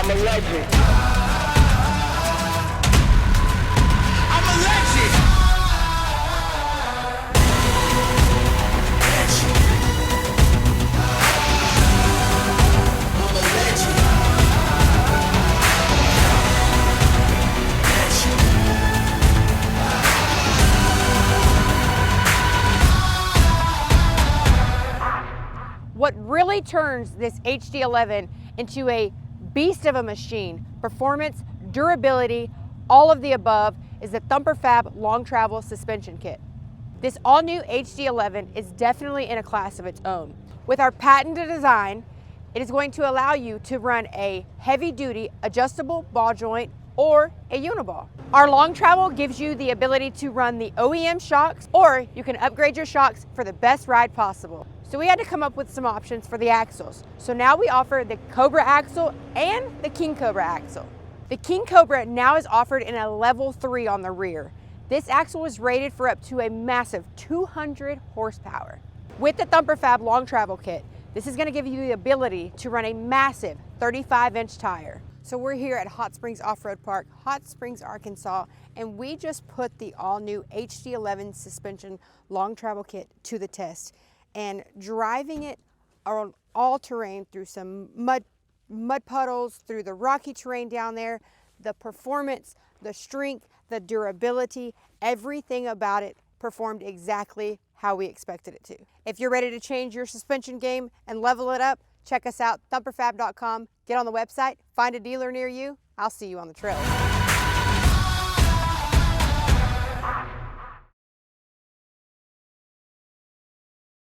I'm a legend. I'm a legend. I'm a legend. What really turns this HD11 into a beast of a machine, performance, durability, all of the above, is the Thumper Fab long travel suspension kit. This all new HD11 is definitely in a class of its own. With our patented design, it is going to allow you to run a heavy duty adjustable ball joint or a uniball. Our long travel gives you the ability to run the OEM shocks, or you can upgrade your shocks for the best ride possible. So we had to come up with some options for the axles. So now we offer the Cobra axle and the King Cobra axle. The King Cobra now is offered in a level 3 on the rear. This axle was rated for up to a massive 200 horsepower. With the Thumper Fab long travel kit, this is going to give you the ability to run a massive 35-inch tire. So we're here at Hot Springs Off-Road Park, Hot Springs, Arkansas, and we just put the all-new HD11 suspension long travel kit to the test. And driving it on all terrain through some mud puddles, through the rocky terrain down there, the performance, the strength, the durability, everything about it performed exactly how we expected it to. If you're ready to change your suspension game and level it up, check us out, thumperfab.com. Get on the website, find a dealer near you. I'll see you on the trail.